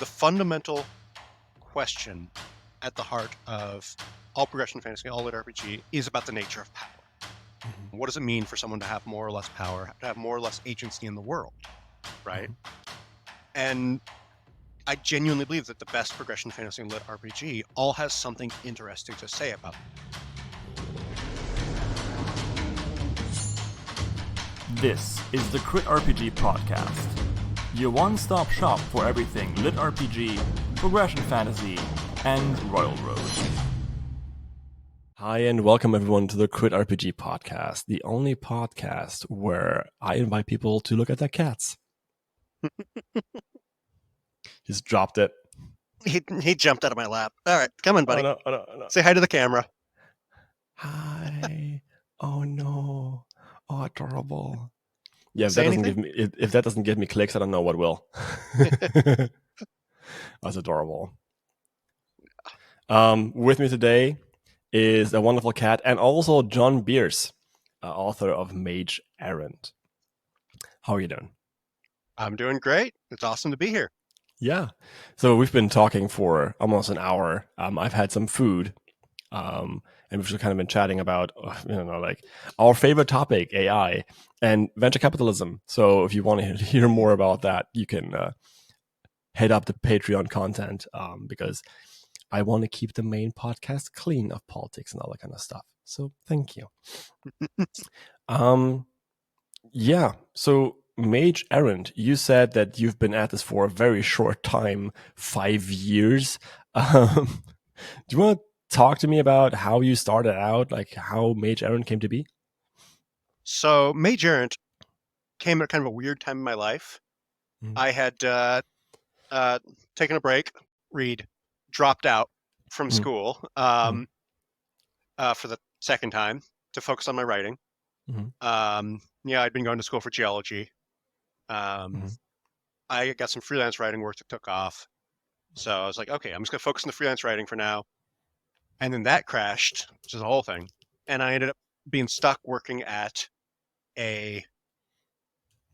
the fundamental question at the heart of all progression fantasy, all lit RPG, is about the nature of power. Mm-hmm. What does it mean for someone to have more or less power, to have more or less agency in the world, right? And I genuinely believe that the best progression fantasy and lit RPG all has something interesting to say about it. This is the Crit RPG Podcast, your one-stop shop for everything lit RPG, progression fantasy, and Royal Road. Hi, and welcome everyone to the Crit RPG Podcast, the only podcast where I invite people to look at their cats. He's dropped it. He jumped out of my lap. All right, come on, buddy. Oh no. Say hi to the camera. Hi. Oh no. Oh, adorable. Yeah, if Say that doesn't anything? give me if that doesn't give me clicks, I don't know what will. That's adorable. With me today is a wonderful cat and also John Bierce, author of Mage Errant. How are you doing? I'm doing great. It's awesome to be here. Yeah. So we've been talking for almost an hour. I've had some food, and we've just kind of been chatting about, like our favorite topic, AI and venture capitalism. So if you want to hear more about that, you can head up to Patreon content, because I want to keep the main podcast clean of politics and all that kind of stuff. So thank you. Yeah. So Mage Errant, you said that you've been at this for a very short time, 5 years. Do you want to talk to me about how you started out, like how Mage Errant came to be? So Mage Errant came at kind of a weird time in my life. Mm. I had taken a break, dropped out from school for the second time to focus on my writing. I'd been going to school for Geology. I got some freelance writing work that took off. So I was like, okay, I'm just going to focus on the freelance writing for now. And then that crashed, which is the whole thing. And I ended up being stuck working at a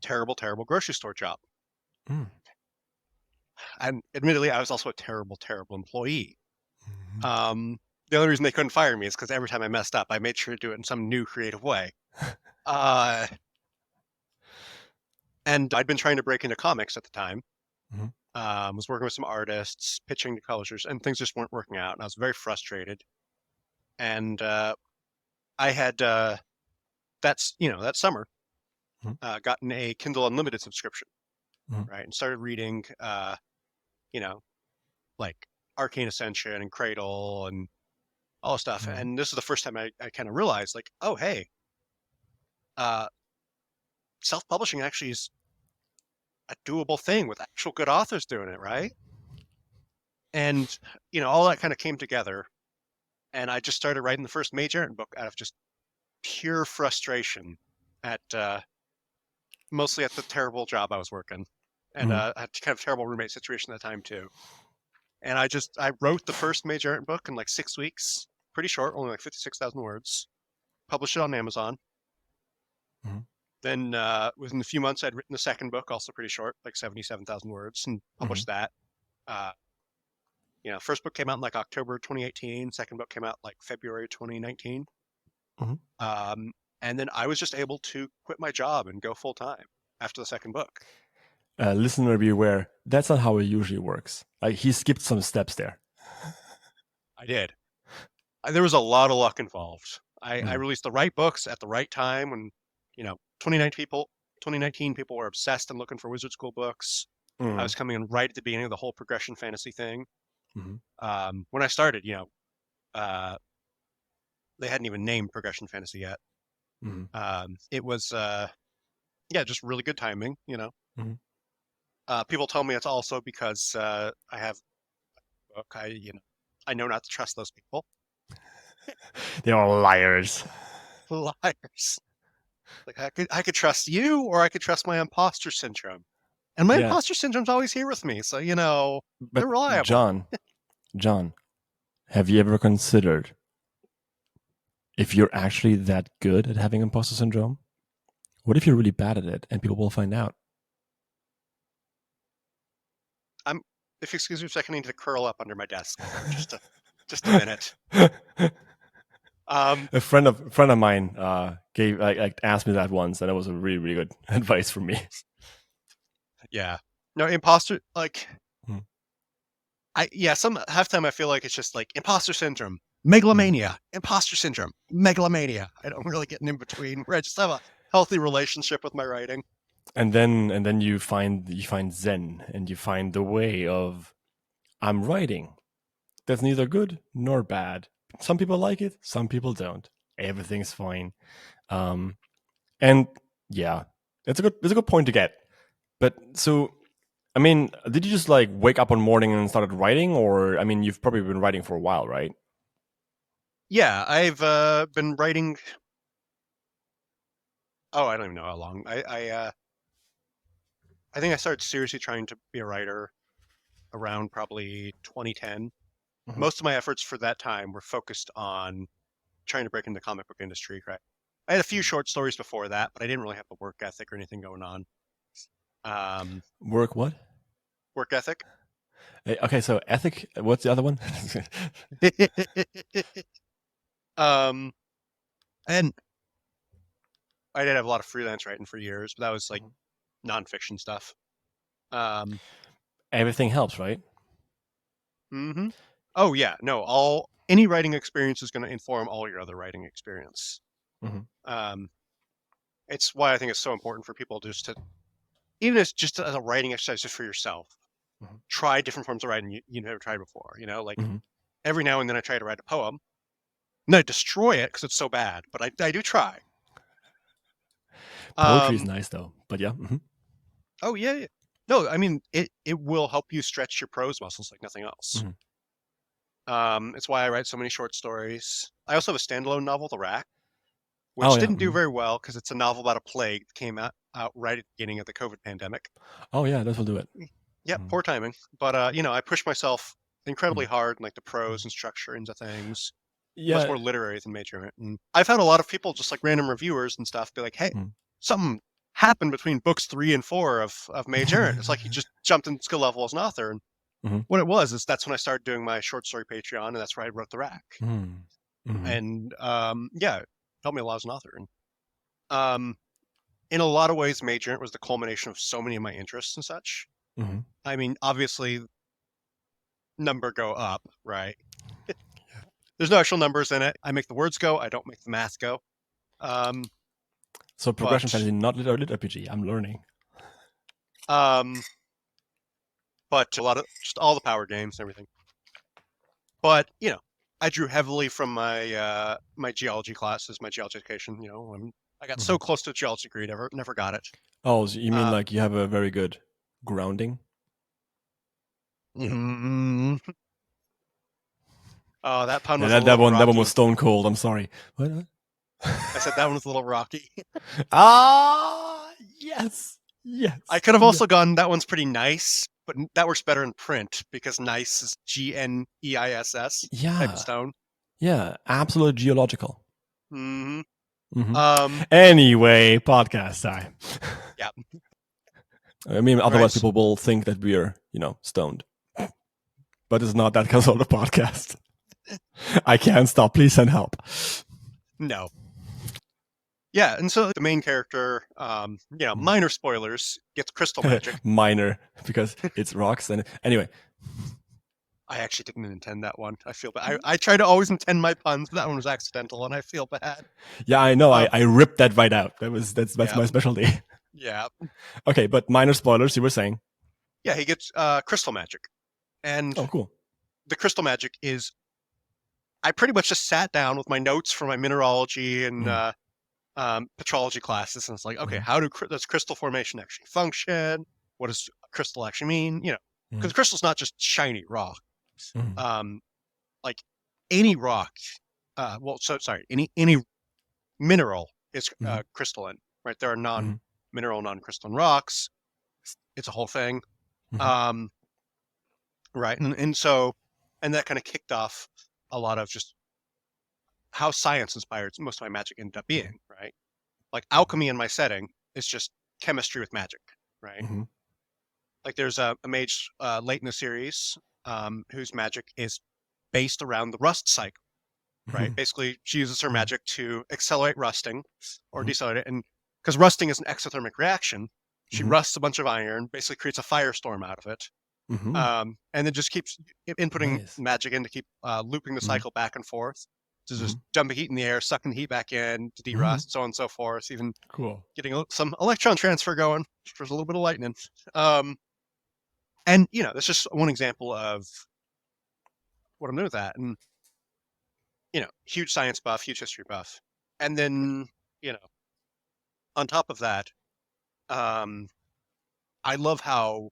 terrible, terrible grocery store job. And admittedly, I was also a terrible, terrible employee. The only reason they couldn't fire me is because every time I messed up, I made sure to do it in some new creative way. And I'd been trying to break into comics at the time. Was working with some artists, pitching to publishers, and things just weren't working out. And I was very frustrated. And I had that summer gotten a Kindle Unlimited subscription, right, and started reading, like Arcane Ascension and Cradle and all this stuff. And this is the first time I kind of realized, like, oh, hey, self-publishing actually is a doable thing with actual good authors doing it, right? And, all that kind of came together. And I just started writing the first Mage Errant book out of just pure frustration at mostly at the terrible job I was working. And I had kind of terrible roommate situation at the time, too. And I wrote the first Mage Errant book in like 6 weeks. Pretty short, only like 56,000 words. Published it on Amazon. Then within a few months, I'd written the second book, also pretty short, like 77,000 words, and published that. First book came out in like October 2018. Second book came out like February 2019. And then I was just able to quit my job and go full time after the second book. Listener beware, that's not how it usually works. Like, he skipped some steps there. I did. There was a lot of luck involved. I released the right books at the right time when, 2019 people were obsessed and looking for Wizard School books. I was coming in right at the beginning of the whole progression fantasy thing. When I started, they hadn't even named progression fantasy yet. It was, just really good timing, People tell me it's also because I have a book. I know not to trust those people. They're all liars. Liars. Like I could trust you, or I could trust my imposter syndrome, and my imposter syndrome's always here with me. So they're reliable. John, have you ever considered if you're actually that good at having imposter syndrome? What if you're really bad at it and people will find out? if you excuse me for a second, I need to curl up under my desk for just a minute. A friend of mine gave like asked me that once, and that was a really really good advice for me. Yeah. No, imposter, like, Hmm. some half time I feel like it's just like imposter syndrome, megalomania, imposter syndrome, megalomania. I don't really get in between where I just have a healthy relationship with my writing. And then you find Zen, and you find the way of I'm writing. That's neither good nor bad. Some people like it, some people don't. Everything's fine. And yeah, it's a good point to get. But so, I mean, did you just like wake up one morning and started writing, or I mean, you've probably been writing for a while, right? Yeah, I've been writing. Oh, I don't even know how long. I think I started seriously trying to be a writer around probably 2010. Mhm. Most of my efforts for that time were focused on trying to break into the comic book industry. Right, I had a few short stories before that, but I didn't really have the work ethic or anything going on. Um, Work what? Work ethic. Okay, so ethic. What's the other one? um, and I did have a lot of freelance writing for years, but that was like nonfiction stuff. Um, Everything helps, right? hmm Oh yeah, no, any writing experience is going to inform all your other writing experience. Mhm. Um, it's why I think it's so important for people just to, even if it's just as a writing exercise just for yourself, Mhm. try different forms of writing you never tried before. Like Mhm. every now and then I try to write a poem, and I destroy it because it's so bad, but I do try. Poetry is Um, nice though, but yeah. Mhm. oh yeah, yeah. No, I mean it will help you stretch your prose muscles like nothing else. Mhm. It's why I write so many short stories. I also have a standalone novel, The Rack, Oh which yeah. didn't do Mhm. very well because it's a novel about a plague that came out right at the beginning of the COVID pandemic. Oh yeah, that will do it. Yeah, Mhm. poor timing. But I pushed myself incredibly Mhm. hard in like the Mhm. prose and structure into things. Much Yeah. more literary than Mage Errant. And I found a lot of people, just like random reviewers and stuff, be like, "Hey, Mhm. something happened between books 3 and 4 of Mage Errant. It's like he just jumped in skill level as an author." And Mhm. what it was is that's when I started doing my short story Patreon, and that's where I wrote The Rack. Mhm. Mhm. And yeah, it helped me a lot as an author. And um, in a lot of ways, Mage Errant was the culmination of so many of my interests and such. Mhm. I mean, obviously, number go up, right? There's no actual numbers in it. I make the words go. I don't make the math go. Um, So progression but fantasy, not lit RPG. I'm learning. um, but a lot of just all the power games and everything. But I drew heavily from my geology classes, my geology education. I got Mhm. so close to a geology degree, never got it. Oh, so you mean Uh, like you have a very good grounding? mm, oh, that pun Yeah, was a that little one rocky. was stone cold. I'm sorry. What? I said that one was a little rocky. Ah, yes, I yes, could have yeah, also gone. That one's pretty nice, but that works better in print because nice is GNEISS type of yeah, stone. yeah. Absolute geological. hmm Hmm. Um, Anyway, podcast time. yeah. I mean, otherwise Right. people will think that we're, stoned. But it's not that kind of podcast. I can't stop. Please send help. No. Yeah, and so the main character, minor spoilers, gets crystal magic. Minor, because it's rocks. And anyway, I actually didn't intend that one. I feel bad. I try to always intend my puns, but that one was accidental, and I feel bad. yeah, I know. Uh, I ripped that right out. That's yeah, my specialty. yeah, Okay, but minor spoilers. You were saying? yeah. He gets crystal magic, and Oh, cool. the crystal magic is. I pretty much just sat down with my notes from my mineralogy and Mm, petrology classes, and it's like, okay, mm, how does crystal formation actually function? What does crystal actually mean? mm, Because crystal's not just shiny rock. mm, Um, like any rock, sorry, any mineral is mm, crystalline, right? There are mm, non-mineral, non-crystalline rocks. It's a whole thing, mm, um, right? And that kind of kicked off a lot of just how science inspired most of my magic ended up mm, being, right? Like alchemy in my setting is just chemistry with magic, right? mm. like there's a mage late in the series whose magic is based around the rust cycle, right? Basically, she uses her magic to accelerate rusting or decelerate it, and because rusting is an exothermic reaction, she rusts a bunch of iron, basically creates a firestorm out of it, and then just keeps inputting Nice. magic in to keep looping the cycle back and forth to just Mhm. dumping heat in the air, sucking the heat back in to derust, so on and so forth. Even Cool. getting some electron transfer going. There's a little bit of lightning. And that's just one example of what I'm doing with that. And huge science buff, huge history buff, and then on top of that, um, I love how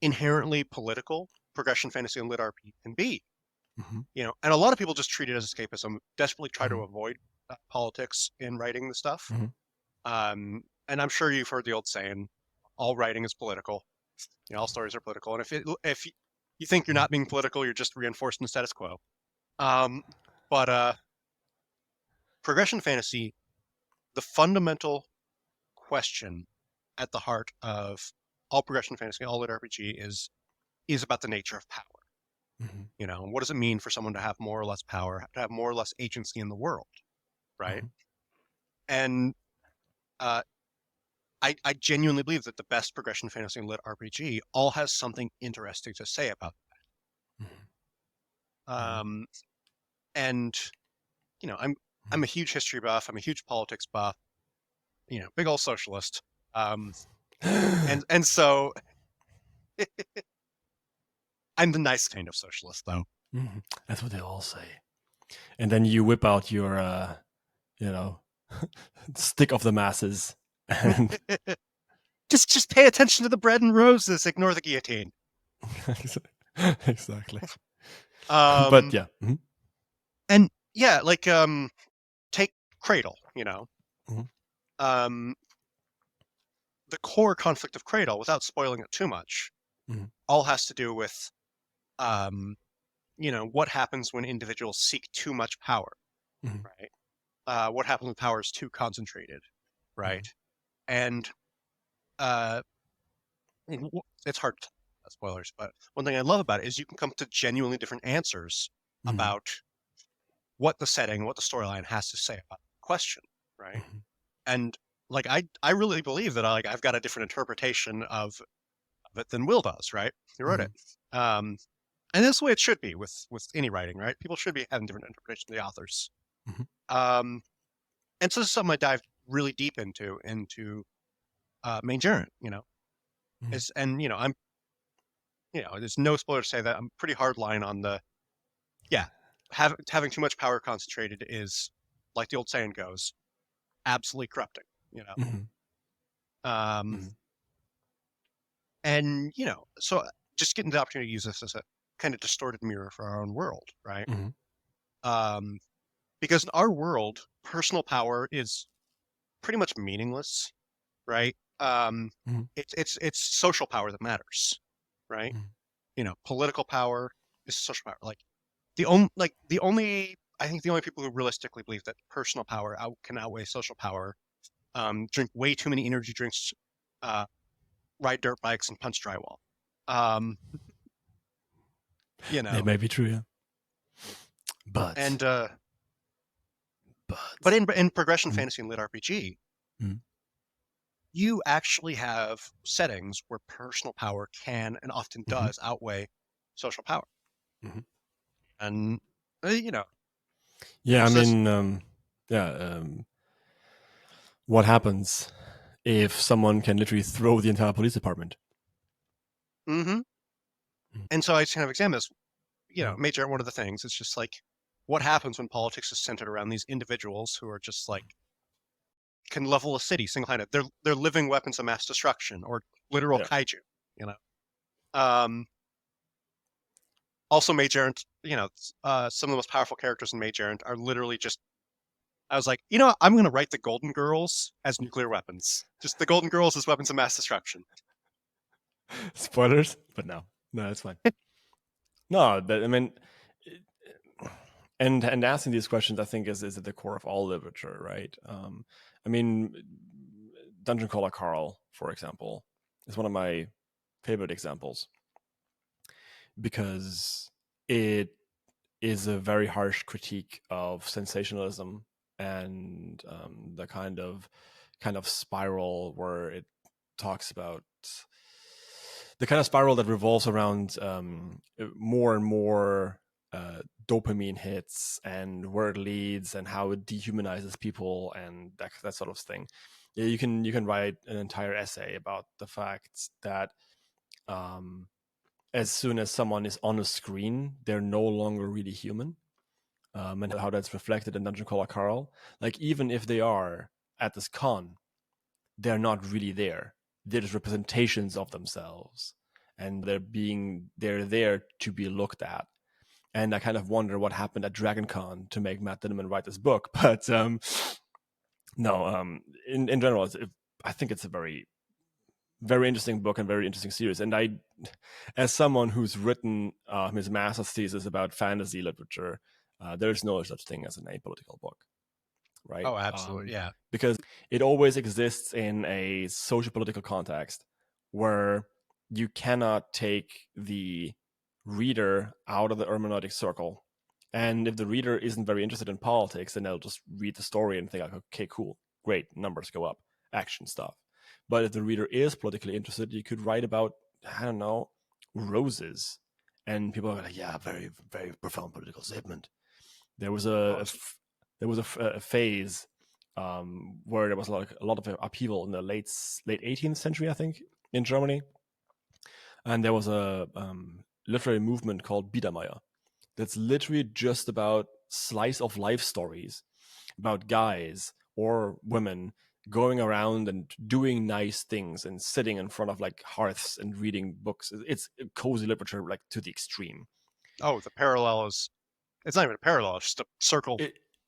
inherently political progression fantasy and lit RP can be. Mhm. And a lot of people just treat it as escapism, desperately try to Mhm. avoid politics in writing the stuff. Mhm. And I'm sure you've heard the old saying, all writing is political. All stories are political. And if you think you're not being political, you're just reinforcing the status quo. But progression fantasy, the fundamental question at the heart of all progression fantasy, all lit RPG is about the nature of power. Mhm. What does it mean for someone to have more or less power, to have more or less agency in the world, right? Mhm. And uh, I genuinely believe that the best progression fantasy and lit RPG all has something interesting to say about Mhm. that. And I'm a huge history buff. I'm a huge politics buff. Big old socialist. And so I'm the nice kind of socialist, though. Mhm. That's what they all say. And then you whip out your, you know, stick of the masses, and Just pay attention to the bread and roses. Ignore the guillotine. exactly. But Um, yeah. Mhm. and yeah, like take Cradle. Mhm. Um, the core conflict of Cradle, without spoiling it too much, Mhm. all has to do with um, what happens when individuals seek too much power, Mhm. right? What happens when power is too concentrated, right? And uh, it's hard to talk about spoilers, but one thing I love about it is you can come to genuinely different answers Mhm. about what the setting, what the storyline has to say about the question, right? Mhm. And like I really believe that I've got a different interpretation of it than Will does, right? He wrote it. Mhm. And that's the way it should be with any writing, right? People should be having different interpretations of the authors. Mhm. Um, and so this is something I dived really deep into Mage Errant, Mhm. and I'm there's no spoiler to say that I'm pretty hard line on the yeah, having too much power concentrated is, like the old saying goes, absolutely corrupting, Mhm. Um, Mhm. and so just getting the opportunity to use this as a kind of distorted mirror for our own world, right? Mhm. Um, because in our world, personal power is pretty much meaningless, right? Mhm. It's social power that matters, right? Mhm. Political power is social power. The only people who realistically believe that personal power can outweigh social power drink way too many energy drinks, uh, ride dirt bikes, and punch drywall. Um, you It know, may be true, yeah. But and but but in progression Mhm. fantasy and lit RPG, Mhm. you actually have settings where personal power can and often Mhm. does outweigh social power, Mhm. and Yeah, I so that's mean, yeah. What happens if someone can literally throw the entire police department? mm-hmm. Mhm. And so I just kind of examine this. Mhm. Major one of the things. It's just like what happens when politics is centered around these individuals who are just like can level a city single-handed. They're living weapons of mass destruction or literal Yeah. kaiju. You know. Um, Also, Mage Errant, some of the most powerful characters in Mage Errant are literally just. I was like, I'm going to write the Golden Girls as nuclear weapons. Just the Golden Girls as weapons of mass destruction. Spoilers, but no, it's fine. No, I mean, and asking these questions, I think, is at the core of all literature, right? I mean, Dungeon Crawler Carl, for example, is one of my favorite examples because it is a very harsh critique of sensationalism and the kind of spiral where it talks about the kind of spiral that revolves around more and more dopamine hits and where it leads and how it dehumanizes people and that sort of thing. Yeah, you can write an entire essay about the fact that as soon as someone is on a screen, they're no longer really human, and how that's reflected in Dungeon Crawler Carl. Like, even if they are at this con, they're not really there. They're just representations of themselves, and they're there to be looked at. And I kind of wonder what happened at DragonCon to make Matt Dinneman write this book. But no, in general, I think it's a very, very interesting book and very interesting series. And I, as someone who's written his master's thesis about fantasy literature, there's no such thing as an apolitical book, right? Oh, absolutely, yeah. Because it always exists in a social political context where you cannot take the reader out of the hermeneutic circle. And if the reader isn't very interested in politics, then they'll just read the story and think, like, okay, cool, great, numbers go up, action stuff. But if the reader is politically interested, you could write about, I don't know, roses. And people are like, yeah, very, very profound political statement. There was a phase where there was a lot of upheaval in the late 18th century, I think, in Germany. And there was a literary movement called Biedermeier that's literally just about slice of life stories about guys or women going around and doing nice things and sitting in front of like hearths and reading books. It's cozy literature, like, to the extreme. Oh, the parallel is, it's not even a parallel, it's just a circle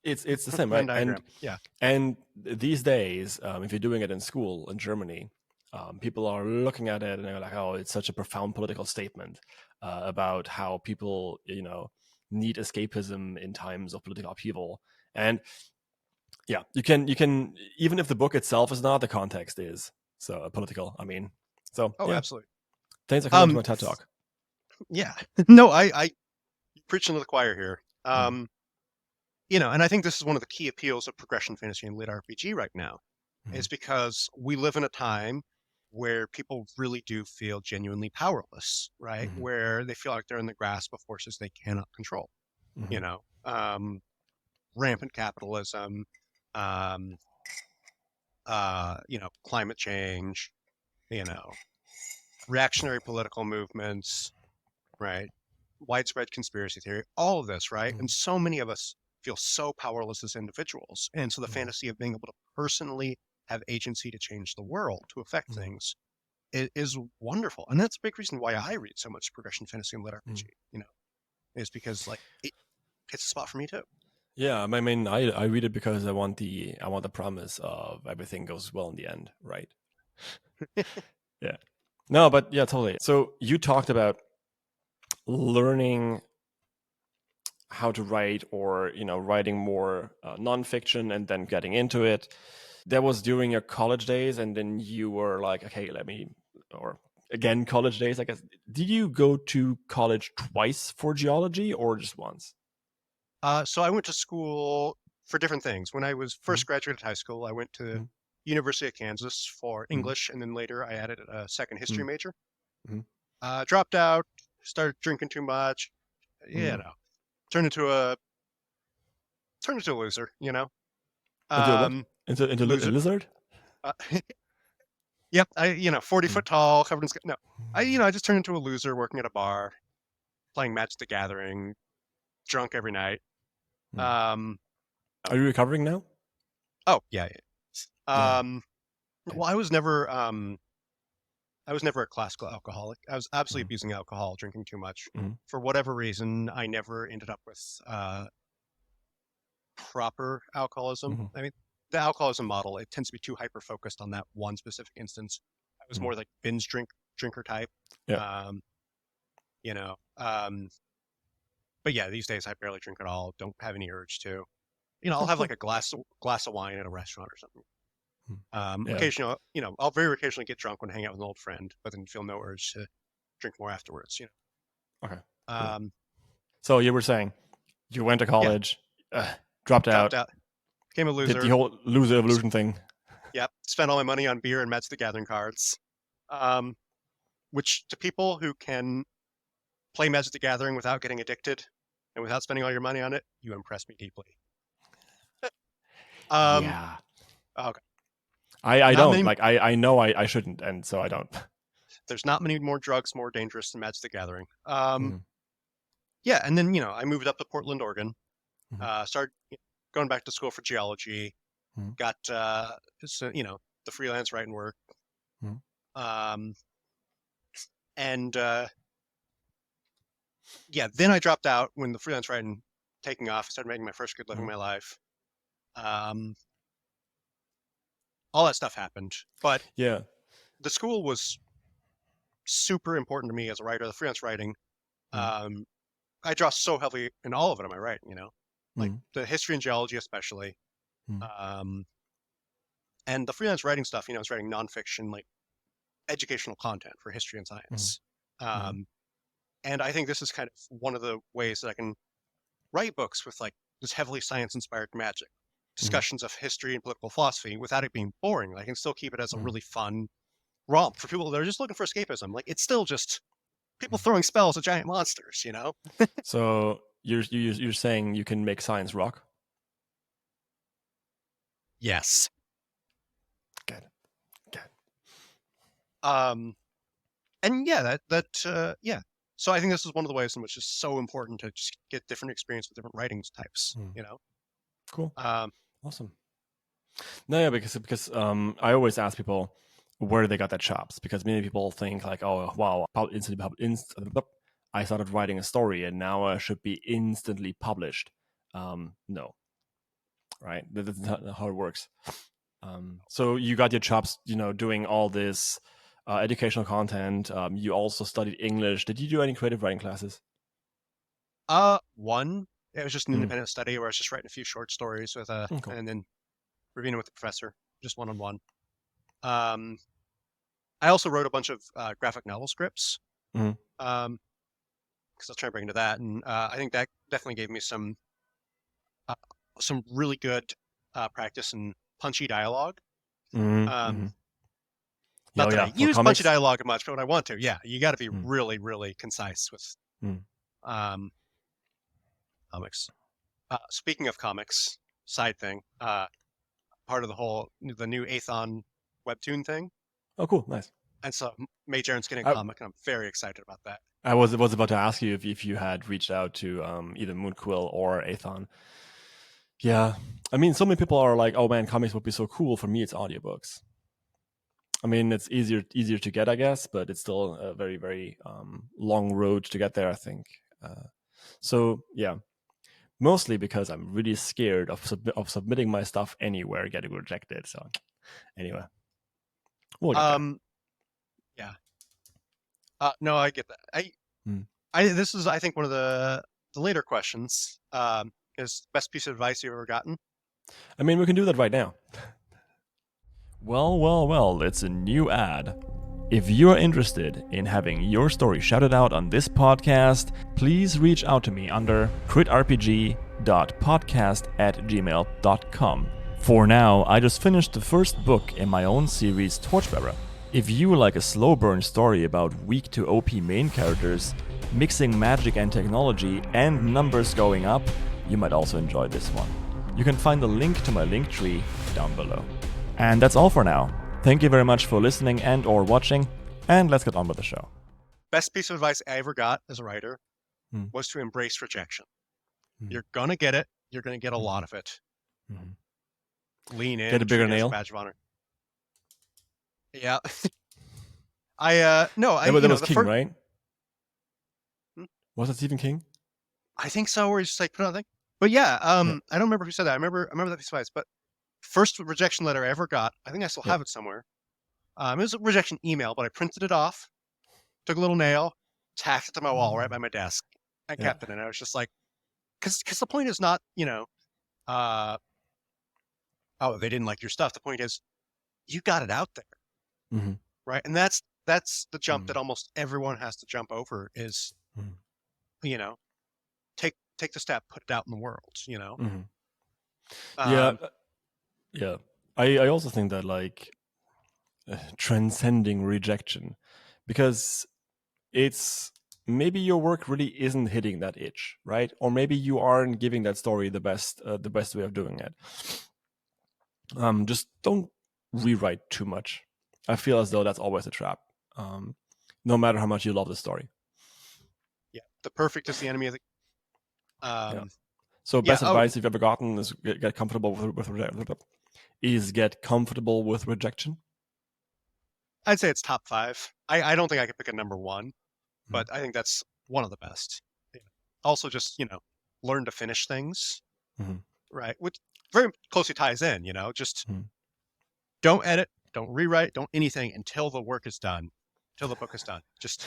It's the same, Venn right? diagram. Yeah. And these days, if you're doing it in school in Germany, people are looking at it and they're like, "Oh, it's such a profound political statement about how people, need escapism in times of political upheaval." And yeah, you can even if the book itself is not, the context is so political. I mean, so Oh, yeah. absolutely. Thanks for coming to my TED talk. Yeah. No, I preaching to the choir here. And I think this is one of the key appeals of progression fantasy and lit RPG right now, is because we live in a time where people really do feel genuinely powerless, right? Where they feel like they're in the grasp of forces they cannot control. Rampant capitalism, climate change, reactionary political movements, right? Widespread conspiracy theory, all of this, right? And so many of us feel so powerless as individuals. And so the fantasy of being able to personally have agency to change the world, to affect things, is wonderful. And that's a big reason why I read so much progression fantasy and lit RPG, is because like it hits a spot for me too. Yeah, I mean, I read it because I want the promise of everything goes well in the end, right? Yeah. No, but yeah, totally. So you talked about learning how to write, or writing more nonfiction and then getting into it. That was during your college days, and then you were like, okay, or again, college days, I guess. Did you go to college twice for geology or just once? So I went to school for different things. When I was first graduated high school, I went to University of Kansas for English, and then later I added a second history major. Dropped out, started drinking too much, turned into a loser, Into a what? Into loser. a lizard? Yep, 40 foot tall, covered in no, I just turned into a loser working at a bar, playing Magic the Gathering, drunk every night. Are you recovering now? Oh yeah. Well, I was never a classical alcoholic. I was absolutely abusing alcohol, drinking too much. For whatever reason, I never ended up with proper alcoholism. I mean, the alcoholism model, it tends to be too hyper focused on that one specific instance. I was more like binge drinker type. Yeah. But yeah, these days I barely drink at all. Don't have any urge to. I'll have like a glass of wine at a restaurant or something. Yeah. Occasionally, I'll very occasionally get drunk when I hang out with an old friend, but then feel no urge to drink more afterwards. Okay. Cool. Um, So you were saying you went to yeah, college, dropped dropped out, out, became a did the loser. whole loser evolution thing. Yep, spent all my money on beer and Magic the Gathering cards. Um, which to people who can play Magic the Gathering without getting addicted and without spending all your money on it, you impress me deeply. Um, Yeah. okay. I Not don't many. like. I know I shouldn't, and so I don't. There's not many more drugs more dangerous than Magic the Gathering. Mhm, Yeah, and then I moved up to Portland, Oregon. mhm, Started going back to school for geology. mhm, Got the freelance writing work. mhm, Um, and yeah, then I dropped out when the freelance writing taking off. I started making my first good living in mhm. my life. Um, all that stuff happened, but Yeah. the school was super important to me as a writer. The freelance writing, Mhm, um, I draw so heavily in all of it in my writing. Like mhm, the history and geology, especially, mhm, um, and the freelance writing stuff. I was writing nonfiction, like educational content for history and mhm, science. mhm, Um, and I think this is kind of one of the ways that I can write books with like this heavily science-inspired magic, mhm, discussions of history and political philosophy without it being boring. I can still keep it as a mhm, really fun romp for people that are just looking for escapism. Like it's still just people mhm. throwing spells at giant monsters. So you're saying you can make science rock? Yes. Good. Good. Um, and yeah, yeah. So I think this is one of the ways in which it's so important to just get different experience with different writing types. Mm. Cool. Um, Awesome. No, yeah, because I always ask people where they got their chops because many people think like, oh wow, I started writing a story and now I should be instantly published. No, right? That's not how it works. So you got your chops, doing all this educational content. You also studied English. Did you do any creative writing classes? one, it was just an Mm. independent study where I was just writing a few short stories with Cool. and then reviewing it with the professor, just one on one. Um, I also wrote a bunch of graphic novel scripts. Mhm. Because I was trying to bring into that, and I think that definitely gave me uh, some really good practice in punchy dialogue. Mhm. Um, Mhm. Yeah, not oh, that I yeah. For use punchy comics. dialogue much, but when I want to, yeah, you got to be Mm. really, really concise with Mm. um, comics. Speaking of comics, side thing, part of the new Athon webtoon thing, Oh, cool. Nice. and so Mage Errant's getting a I, comic, and I'm very excited about that. I was about to ask you if you had reached out to either Moonquill or Athon. Yeah, I mean, so many people are like, "Oh man, comics would be so cool." For me, it's audiobooks. I mean, it's easier to get, I guess, but it's still a very very long road to get there. I think. So yeah, mostly because I'm really scared of submitting my stuff anywhere getting rejected. So anyway, we'll get there. Um, yeah, no, I get that. Hmm. This is I think one of the later questions. Is best piece of advice you've ever gotten? I mean, we can do that right now. Well, well, well, it's a new ad. If you are interested in having your story shouted out on this podcast, please reach out to me under critrpg.podcast@gmail.com. For now, I just finished the first book in my own series, Torchbearer. If you like a slow burn story about weak to OP main characters, mixing magic and technology, and numbers going up, you might also enjoy this one. You can find the link to my link tree down below. And that's all for now. Thank you very much for listening and or watching, and let's get on with the show. Best piece of advice I ever got as a writer Hmm. was to embrace rejection. Hmm. You're gonna get it. You're gonna get a Hmm. lot of it. Mhm. Lean in. Get a bigger Treat it as a nail. badge of honor. Yeah. I no. I That you know was the King, first. right? Was it Stephen King? I think so. Where he's just like put on a thing. But yeah. Yeah. I don't remember who said that. I remember that piece of advice. But first rejection letter I ever got. I think I still Yeah. have it somewhere. It was a rejection email, but I printed it off, took a little nail, tacked it to my wall right by my desk, and Yeah. kept it. And I was just like, because the point is not, oh, they didn't like your stuff. The point is, you got it out there, Mhm. right? And that's the jump Mm. that almost everyone has to jump over is, Mm. you know, take the step, put it out in the world, you know. Mhm. Yeah, Um, yeah. I also think that like transcending rejection, because it's maybe your work really isn't hitting that itch, right? Or maybe you aren't giving that story the best way of doing it. Just don't rewrite too much. I feel as though that's always a trap. No matter how much you love the story. yeah, the perfect is the enemy of the. Yeah. Um, So yeah. best Oh, advice you've ever gotten is get comfortable get comfortable with rejection. I'd say it's top 5. I don't think I could pick a number 1, Mm. but I think that's one of the best. Yeah. Also, just learn to finish things, Mhm. right? Which very closely ties in. Just Mhm. don't edit, don't rewrite, don't anything until the work is done, until the book is done. Just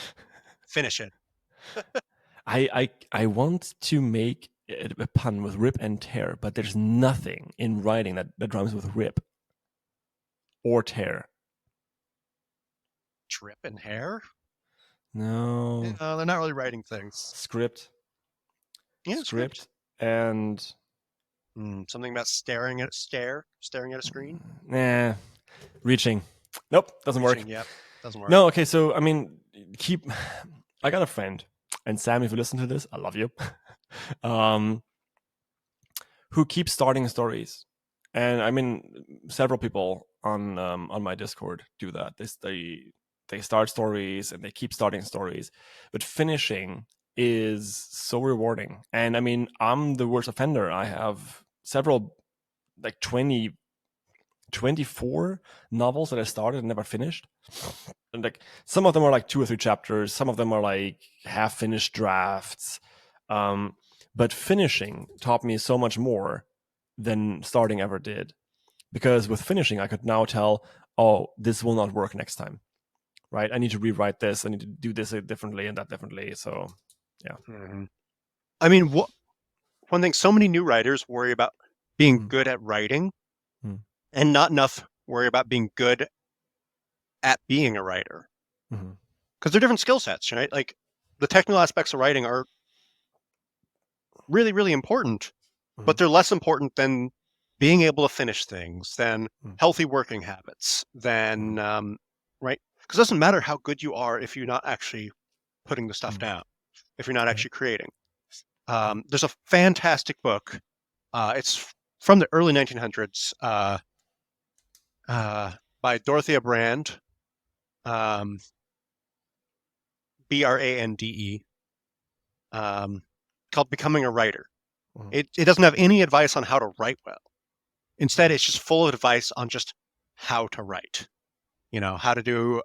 finish it. I want to make a pun with rip and tear, but there's nothing in writing that rhymes with rip or tear. Trip and hair. No. They're not really writing things. Script. Yeah, script. And Something about staring at a screen. nah, reaching. Nope, doesn't work. Reaching, yep, doesn't work. No, okay, so I mean, I got a friend, and Sam, if you listen to this, I love you. Who keeps starting stories, and I mean, several people on my Discord do that. They start stories and they keep starting stories, but finishing is so rewarding. And I mean, I'm the worst offender. I have several, like 24 novels that I started and never finished. And like some of them are like 2 or 3 chapters, some of them are like half finished drafts. But finishing taught me so much more than starting ever did. Because with finishing, I could now tell, oh, this will not work next time. Right? I need to rewrite this. I need to do this differently and that differently. So, yeah. Mm-hmm. I mean, one thing, so many new writers worry about being good at writing and not enough worry about being good at being a writer. Because they're different skill sets, right? Like the technical aspects of writing are really, really important, but they're less important than being able to finish things, than healthy working habits, than, right? Because it doesn't matter how good you are if you're not actually putting the stuff down, if you're not actually creating. There's a fantastic book. It's from the early 1900s by Dorothea Brande, Brande, called Becoming a Writer. It doesn't have any advice on how to write well. Instead, it's just full of advice on just how to write. How to do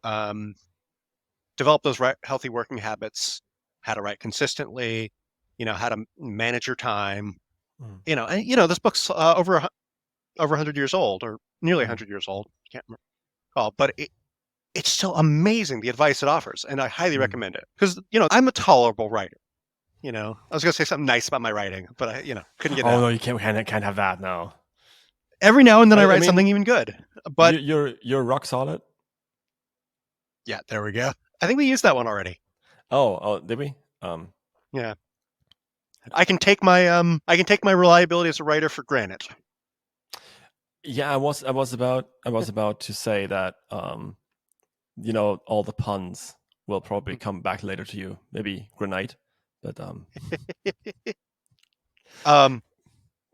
develop those healthy working habits, how to write consistently, how to manage your time. And this book's over 100 years old, or nearly 100 years old. I can't recall, but it's still amazing, the advice it offers, and I highly recommend it because I'm a tolerable writer. I was gonna say something nice about my writing, but I couldn't get it Oh out. no, you can't have that now. Every now and then I write mean, something even good, but you're rock solid. yeah, there we go. I think we used that one already. Oh, did we? Yeah, I can take my reliability as a writer for granted. Yeah, I was about to say that all the puns will probably come back later to you. Maybe grenade, but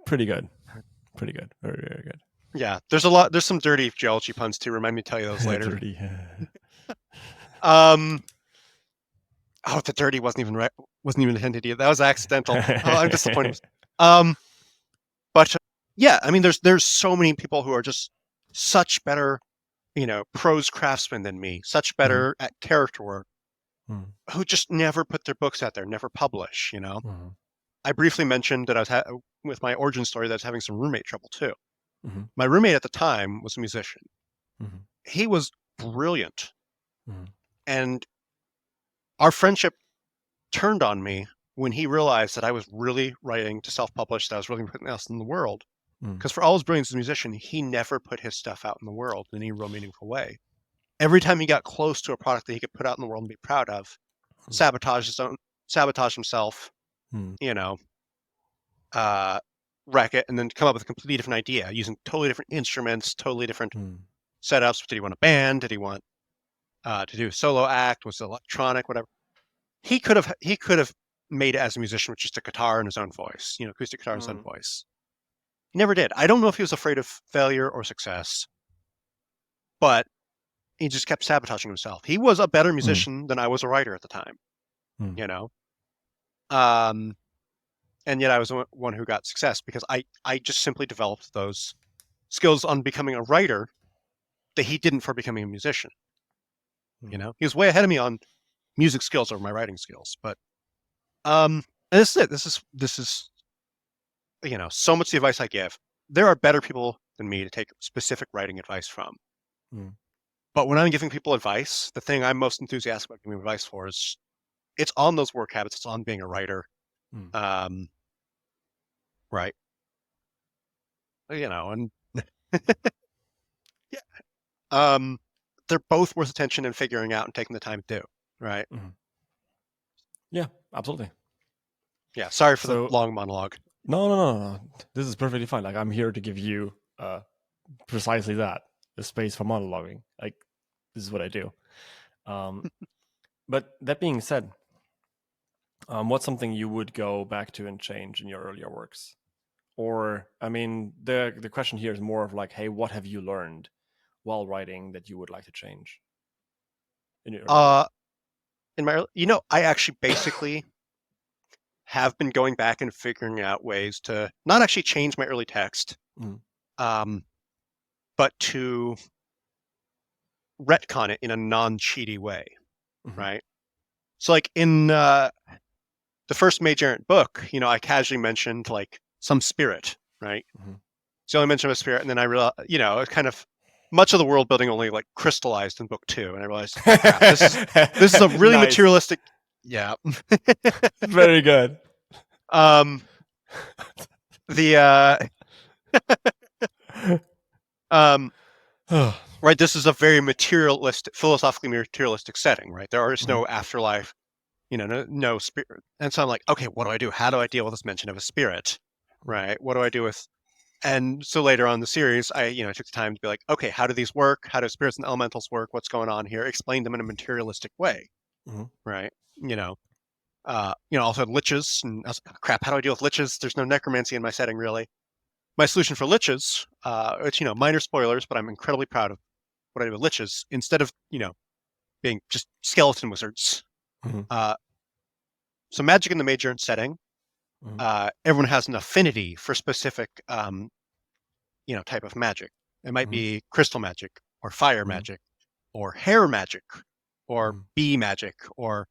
pretty good. Very, very good. Yeah, there's some dirty geology puns too. Remind me to tell you those later. Dirty. Oh, the dirty wasn't even intended to you. That was accidental. Oh, I'm disappointed. But yeah, I mean, there's so many people who are just such better, prose craftsmen than me, such better at character work, who just never put their books out there, never publish. I briefly mentioned that I was with my origin story that I was having some roommate trouble too. My roommate at the time was a musician. He was brilliant, and our friendship turned on me when he realized that I was really writing to self-publish, that I was really putting else in the world. Because for all his brilliance as a musician, he never put his stuff out in the world in any real meaningful way. Every time he got close to a product that he could put out in the world and be proud of, sabotage himself, you know, wreck it, and then come up with a completely different idea using totally different instruments, totally different setups. Did he want a band? Did he want to do a solo act? Was it electronic? Whatever. He could have made it as a musician with just a guitar and his own voice, acoustic guitar and his own voice. He never did. I don't know if he was afraid of failure or success, but he just kept sabotaging himself. He was a better musician than I was a writer at the time, and yet I was the one who got success because I just simply developed those skills on becoming a writer that he didn't for becoming a musician. He was way ahead of me on music skills over my writing skills. But and this is it. This is so much the advice I give. There are better people than me to take specific writing advice from. But when I'm giving people advice, the thing I'm most enthusiastic about giving advice for is it's on those work habits. It's on being a writer. Right. And yeah. They're both worth attention and figuring out and taking the time to do. Right. Yeah, absolutely. Yeah. Sorry for the long monologue. No. This is perfectly fine. Like, I'm here to give you precisely that, the space for monologuing. Like, this is what I do. But that being said, what's something you would go back to and change in your earlier works? Or, I mean, the question here is more of like, hey, what have you learned while writing that you would like to change? In my, I actually basically have been going back and figuring out ways to not actually change my early text, but to retcon it in a non-cheaty way, right? So, like in the first Mage Errant book, I casually mentioned like some spirit, right? So I only mentioned a spirit, and then I realized, it kind of much of the world building only like crystallized in book 2, and I realized this is a really materialistic. Yeah. Very good. Right, this is a very philosophically materialistic setting, right? There is no afterlife, no spirit. And so I'm like, okay, what do I do? How do I deal with this mention of a spirit, right? What do I do with... And so later on in the series, I, took the time to be like, okay, how do these work? How do spirits and elementals work? What's going on here? Explain them in a materialistic way, right? Also liches, and I was like, crap, how do I deal with liches? There's no necromancy in my setting, really. My solution for liches, it's, minor spoilers, but I'm incredibly proud of what I do with liches. Instead of, being just skeleton wizards. So magic in the Mage Errant setting, everyone has an affinity for specific, type of magic. It might be crystal magic, or fire magic, or hair magic, or bee magic, or,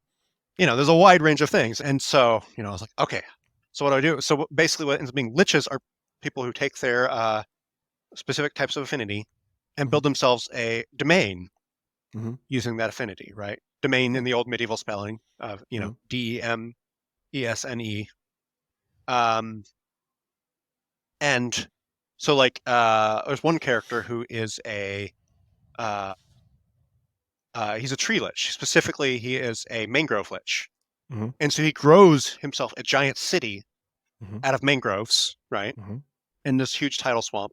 there's a wide range of things. And so, I was like, okay, so what do I do? So basically what ends up being liches are people who take their specific types of affinity and build themselves a domain using that affinity, right? Domain in the old medieval spelling of, DEMESNE. And so like there's one character who is he's a tree lich. Specifically, he is a mangrove lich. And so he grows himself a giant city out of mangroves, right? In this huge tidal swamp.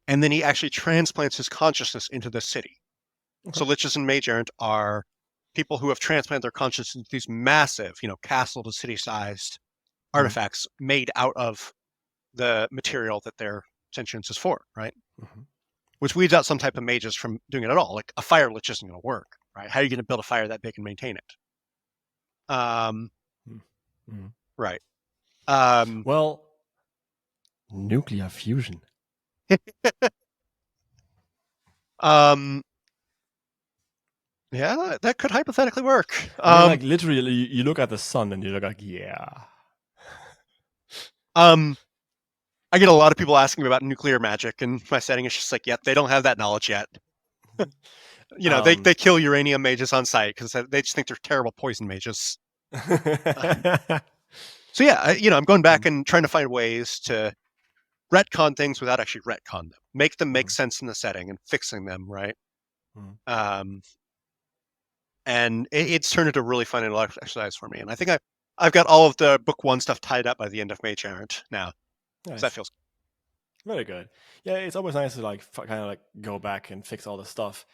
And then he actually transplants his consciousness into this city. So liches and Mage Errant are people who have transplanted their consciousness into these massive, castle to city-sized artifacts made out of the material that their sentience is for, right? Which weeds out some type of mages from doing it at all. Like a fire lich isn't going to work, right? How are you going to build a fire that big and maintain it? Right. Well, nuclear fusion. Yeah, that could hypothetically work. I mean, like literally, you look at the sun and you're like, yeah. I get a lot of people asking me about nuclear magic, and my setting is just like, yep, they don't have that knowledge yet. They kill uranium mages on site because they just think they're terrible poison mages. So yeah, I'm going back and trying to find ways to retcon things without actually retcon them. Make them make sense in the setting and fixing them, right? And it's turned into a really fun intellectual exercise for me. And I think I've got all of the book 1 stuff tied up by the end of Mage Errant now. Nice. So that feels very good. Yeah, it's always nice to kind of go back and fix all the stuff.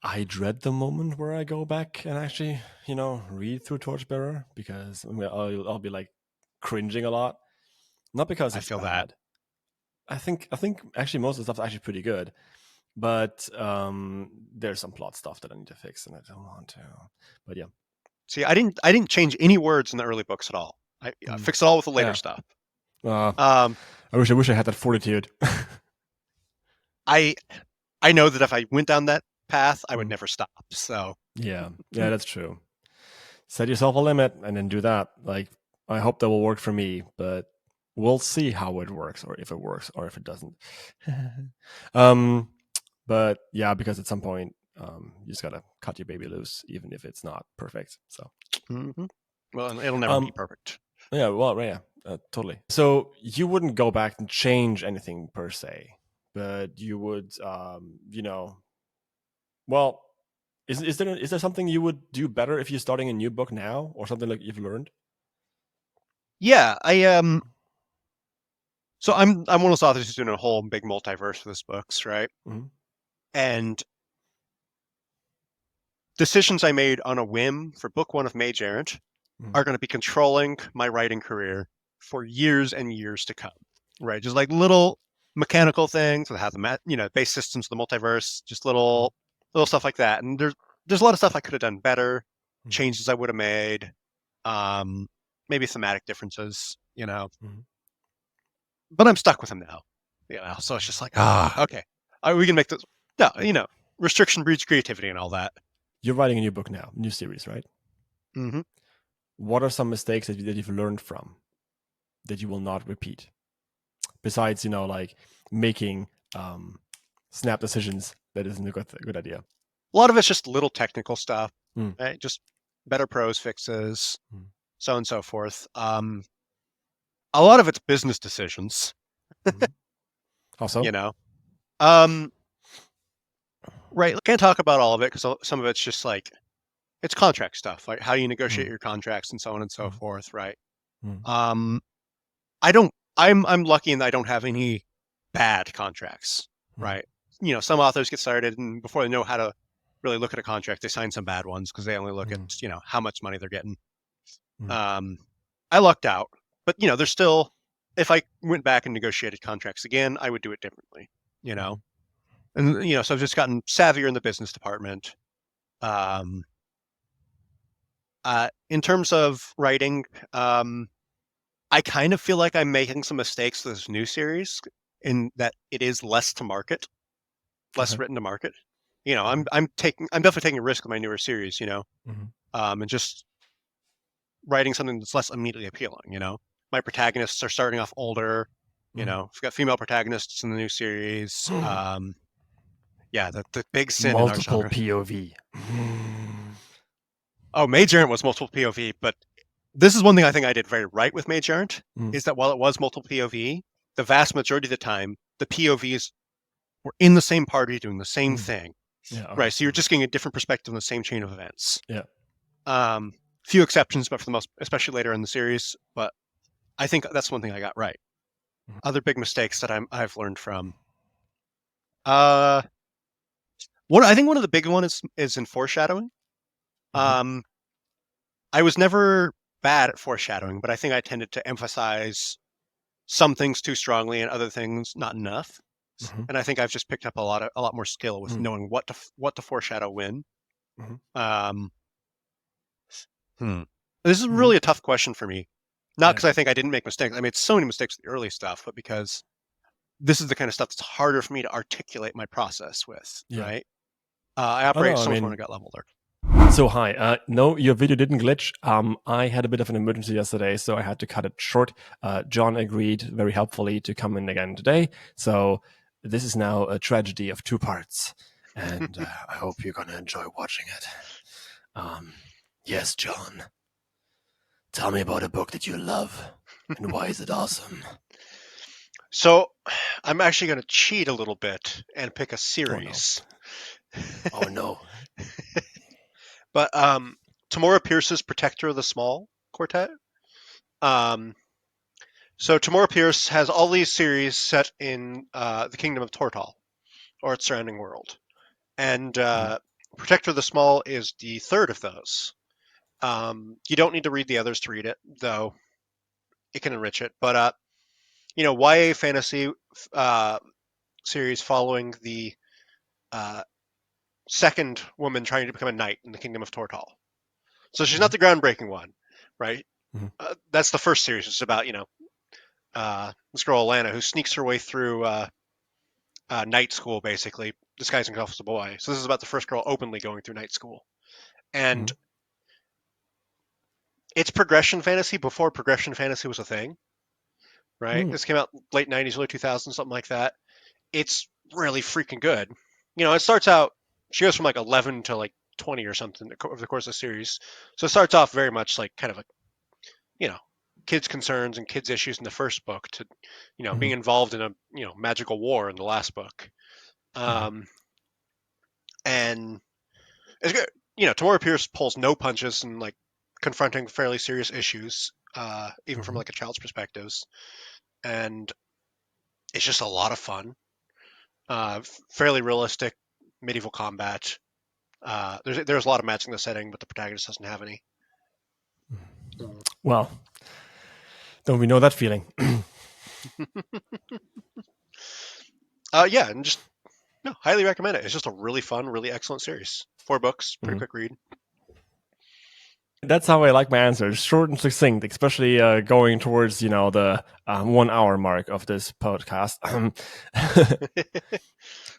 I dread the moment where I go back and actually, read through Torchbearer, because I'll be like cringing a lot. Not because it's I feel bad. that. I think actually most of the stuff's actually pretty good, but there's some plot stuff that I need to fix, and I don't want to. But yeah. See, I didn't change any words in the early books at all. I fixed it all with the later stuff. I wish I had that fortitude. I know that if I went down that path, I would never stop. So yeah, that's true. Set yourself a limit and then do that. Like, I hope that will work for me, but we'll see how it works, or if it works, or if it doesn't. But yeah, because at some point, you just gotta cut your baby loose, even if it's not perfect. So, well, it'll never be perfect. Yeah, well, yeah, totally. So you wouldn't go back and change anything per se, but you would, well, is there something you would do better if you're starting a new book now, or something like you've learned? Yeah, so I'm one of those authors who's doing a whole big multiverse for this books, right? And decisions I made on a whim for book 1 of Mage Errant are going to be controlling my writing career for years and years to come, right? Just like little mechanical things that have the base systems of the multiverse, just little stuff like that. And there's a lot of stuff I could have done better, changes I would have made, maybe thematic differences, but I'm stuck with them now, so it's just like, okay, we can make this. No, restriction breeds creativity and all that. You're writing a new book now, new series, right? Mm-hmm. What are some mistakes that you've learned from that you will not repeat? Besides, like making snap decisions, that isn't a good idea. A lot of it's just little technical stuff, right? Just better prose fixes, so on and so forth. A lot of it's business decisions. How so? Right. Can't talk about all of it because some of it's just like, it's contract stuff, like how you negotiate your contracts and so on and so forth, right? I'm lucky in that I don't have any bad contracts, right? Some authors get started and before they know how to really look at a contract, they sign some bad ones because they only look at, how much money they're getting. I lucked out, but there's still, if I went back and negotiated contracts again, I would do it differently, And, so I've just gotten savvier in the business department. In terms of writing, I kind of feel like I'm making some mistakes for this new series in that it is less written to market. I'm definitely taking a risk with my newer series, and just writing something that's less immediately appealing. My protagonists are starting off older. We've got female protagonists in the new series. Yeah, the big sin multiple in our genre. POV. Oh, Mage Errant was multiple POV, but this is one thing I think I did very right with Mage Errant, is that while it was multiple POV, the vast majority of the time, the POVs were in the same party doing the same thing. Yeah, okay. Right, so you're just getting a different perspective on the same chain of events. Yeah. Few exceptions, but for the most, especially later in the series, but I think that's one thing I got right. Other big mistakes that I've learned from. I think one of the big ones is in foreshadowing. I was never bad at foreshadowing, but I think I tended to emphasize some things too strongly and other things not enough. And I think I've just picked up a lot more skill with knowing what to foreshadow when. This is really a tough question for me. Not because I think I didn't make mistakes. I made so many mistakes with the early stuff, but because this is the kind of stuff that's harder for me to articulate my process with, right? I operate so much more on a gut level there. So hi, no, your video didn't glitch. I had a bit of an emergency yesterday, so I had to cut it short. John agreed very helpfully to come in again today. So this is now a tragedy of 2 parts. And I hope you're going to enjoy watching it. Yes, John. Tell me about a book that you love. And why is it awesome? So I'm actually going to cheat a little bit and pick a Oh no. series. Oh no. But Tamora Pierce's Protector of the Small quartet. Um, so Tamora Pierce has all these series set in the Kingdom of Tortal, or its surrounding world. And Protector of the Small is the third of those. You don't need to read the others to read it, though it can enrich it. But YA fantasy uh, series following the uh, second woman trying to become a knight in the Kingdom of Tortal. So she's not the groundbreaking one, right? Mhm. That's the first series. It's about this girl Alana who sneaks her way through night school, basically disguising herself as a boy. So this is about the first girl openly going through night school, and Mhm. it's progression fantasy before progression fantasy was a thing, right? Mm. This came out late '90s, early 2000s, something like that. It's really freaking good. It starts out. She goes from like 11 to like 20 or something over the course of the series. So it starts off very much like kind of a you know kids' concerns and kids' issues in the first book to being Mhm. involved in a magical war in the last book. Mhm. Um, and it's good. Tamora Pierce pulls no punches and like confronting fairly serious issues, even from Mhm. like a child's perspectives, and it's just a lot of fun. Fairly realistic medieval combat. There's a lot of magic in the setting, but the protagonist doesn't have any. Mm. Well, don't we know that feeling? Yeah, and just no, highly recommend it. It's just a really fun, really excellent series. 4 books, pretty Mhm. quick read. That's how I like my answers, short and succinct, especially going towards the 1 hour mark of this podcast.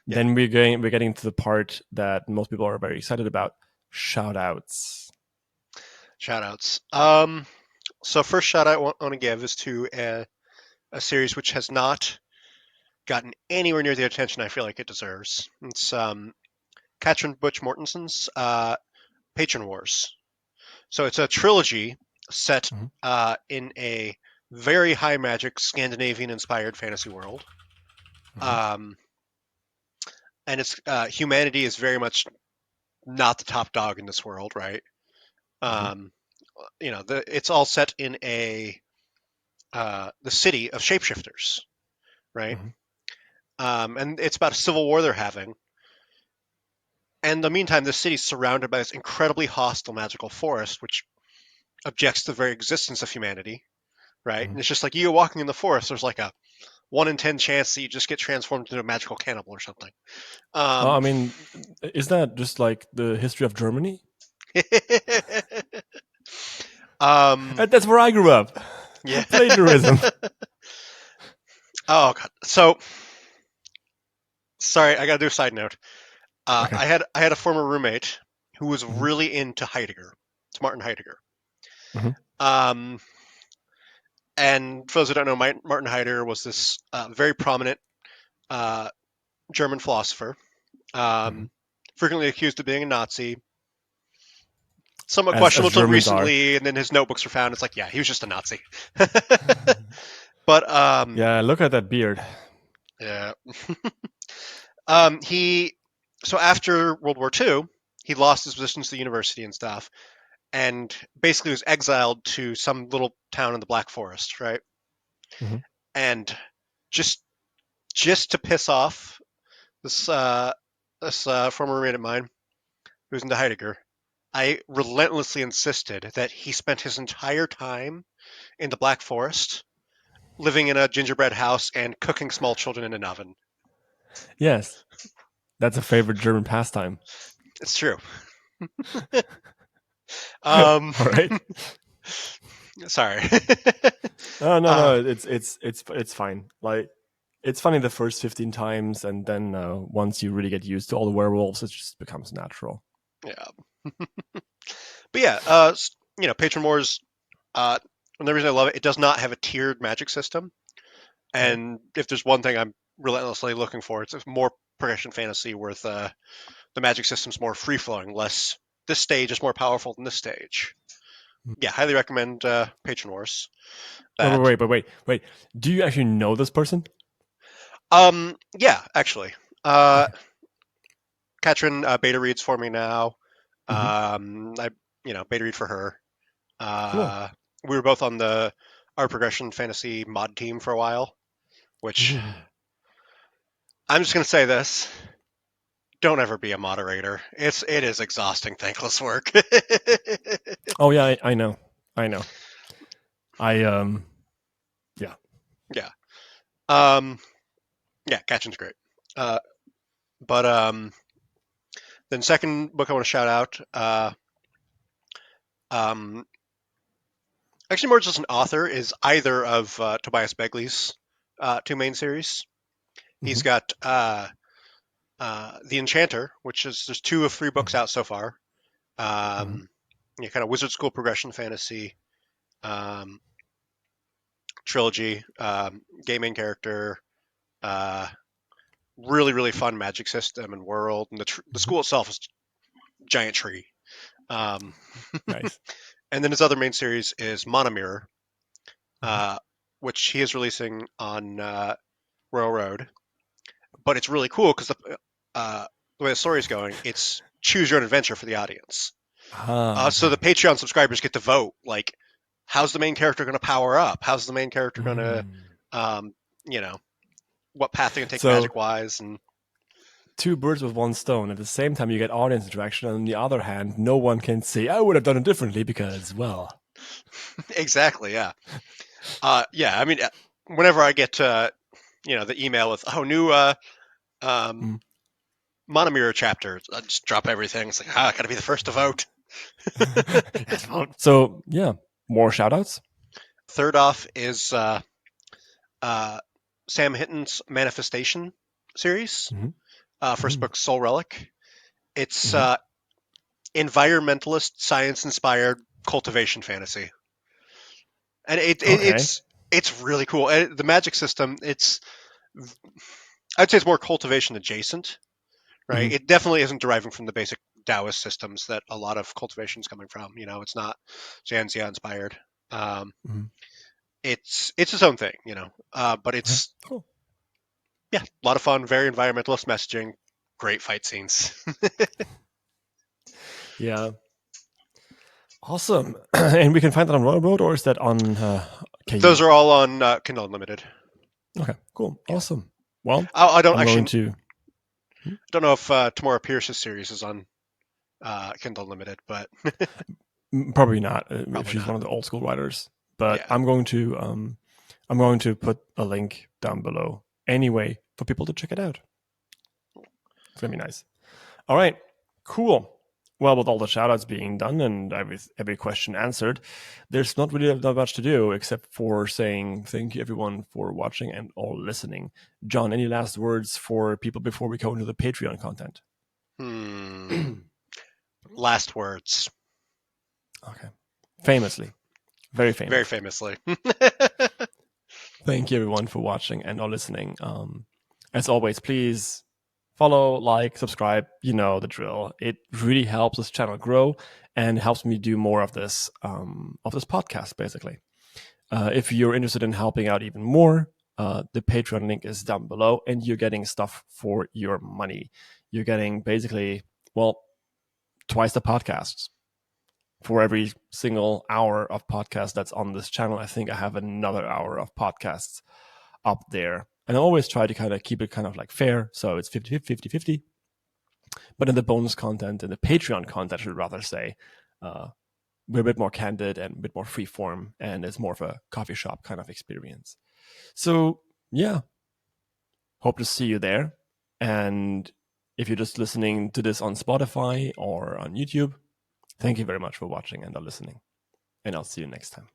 Yeah, Then we're getting to the part that most people are very excited about: shout outs. shout outs. So first shout out I want to give is to a series which has not gotten anywhere near the attention I feel like it deserves. It's Katrin Butch Mortenson's Patron Wars. So it's a trilogy set Mhm. in a very high magic Scandinavian inspired fantasy world. Mhm. Um, and it's humanity is very much not the top dog in this world, right? Mhm. Um, it's all set in the city of shapeshifters, right? Mhm. And it's about a civil war they're having. And in the meantime, the city's surrounded by this incredibly hostile magical forest, which objects to the very existence of humanity, right? Mhm. And it's just like you walking in the forest, there's like a 1 in 10 chance that you just get transformed into a magical cannibal or something. I Um, mean, is that just like the history of Germany? um, That's where I grew up. yeah. Plagiarism. Oh god. So sorry, I gotta do a side note. Okay. I had a former roommate who was Mhm. really into Heidegger. It's Martin Heidegger. Mhm. Um, and for those who don't know, Martin Heidegger was this very prominent uh, German philosopher, Mhm. um, frequently accused of being a Nazi, somewhat As questionable until Germans are. recently, and then his notebooks were found. It's like, yeah, he was just a Nazi. But Yeah, look at that beard. yeah, he so after World War II, he lost his positions to the university and stuff, and basically was exiled to some little town in the Black Forest, right? Mhm. And just just to piss off this former roommate of mine who's into Heidegger, I relentlessly insisted that he spent his entire time in the Black Forest living in a gingerbread house and cooking small children in an oven. Yes, that's a favorite German pastime. It's true. Um, All right. sorry. Oh no, uh, no, it's fine. Like, it's funny the first 15 times, and then once you really get used to all the werewolves, it just becomes natural. yeah. But yeah, Patron Wars. Uh, and the reason I love it, it does not have a tiered magic system. Mhm. And if there's one thing I'm relentlessly looking for, it's a more progression fantasy where the magic system's more free flowing, less this stage is more powerful than this stage. Yeah, highly recommend Patron Wars. Wait, That wait, wait, wait, wait, wait. Do you actually know this person? Yeah, actually. Okay. Katrin beta reads for me now. Hmm. I beta read for her. Cool. We were both on the art progression fantasy mod team for a while, which Mhm. I'm just gonna say this: don't ever be a moderator. It is exhausting, thankless work. Oh yeah, I know. I know. I yeah. Yeah. Um. Yeah, Katrin's great. Uh. But then second book I want to shout out. Um. Actually, more just an author is either of Tobias Begley's two main series. He's Hmm. got the Enchanter, which is there's two of three books Hmm. out so far. Hmm. Um, kind of wizard school progression fantasy um, trilogy, gaming character, uh, really fun magic system and world, and the Hmm. school itself is a giant tree. Um, Nice. and then his other main series is Monomirror, Hmm. uh, which he is releasing on Royal Road. But it's really cool because the way the story is going, it's choose your own adventure for the audience. Ah, So the okay. Patreon subscribers get to vote. Like, how's the main character going to power up? How's the main character going to, Mm. um, you know, what path they can take So magic wise? And two birds with one stone. At the same time, you get audience interaction. On the other hand, no one can say, I would have done it differently because, well. exactly, yeah, yeah. I mean, whenever I get, the email with new um, Mm. Monomirror chapter, I just drop everything. It's like, I got to be the first to vote. Yes, vote. So, yeah, more shout outs. Third off is uh, Sam Hinton's Manifestation series. Hmm. First Hmm. book, Soul Relic. It's Hmm. environmentalist, science-inspired cultivation fantasy, and Okay. it's really cool. And the magic system, I'd say it's more cultivation adjacent, right? Hmm. It definitely isn't deriving from the basic Taoist systems that a lot of cultivation is coming from. It's not Zhanxia inspired. Um, Hmm. it's its own thing, but Okay. it's Cool. yeah, a lot of fun, very environmentalist messaging, great fight scenes. Yeah. Awesome. And we can find that on Royal Road, or is that on Those KU? are all on Kindle Unlimited. Okay, cool. Yeah, Awesome. Well, I don't I'm going actually to. don't know if Tamora Pierce's series is on Kindle Unlimited, but Probably not, if probably she's not. one of the old school writers. But Yeah. I'm going to put a link down below anyway for people to check it out. It's gonna be nice. All right, cool. Well, with all the shoutouts being done and every question answered, there's not really that much to do except for saying thank you everyone for watching and all listening. John, any last words for people before we go into the Patreon content? Last words. Okay. Famously, very Very famously. famously. Thank you everyone for watching and or listening. As always, please follow, like, subscribe. You know the drill. It really helps this channel grow and helps me do more of this podcast. Basically, if you're interested in helping out even more, the Patreon link is down below, and you're getting stuff for your money. You're getting basically, well, twice the podcasts. For every single hour of podcast that's on this channel, I think I have another hour of podcasts up there. And I always try to kind of keep it kind of like fair. So it's 50-50. But in the bonus content, in the Patreon content, I should rather say, uh, we're a bit more candid and a bit more free form. And it's more of a coffee shop kind of experience. So, yeah, hope to see you there. And if you're just listening to this on Spotify or on YouTube, thank you very much for watching and listening. And I'll see you next time.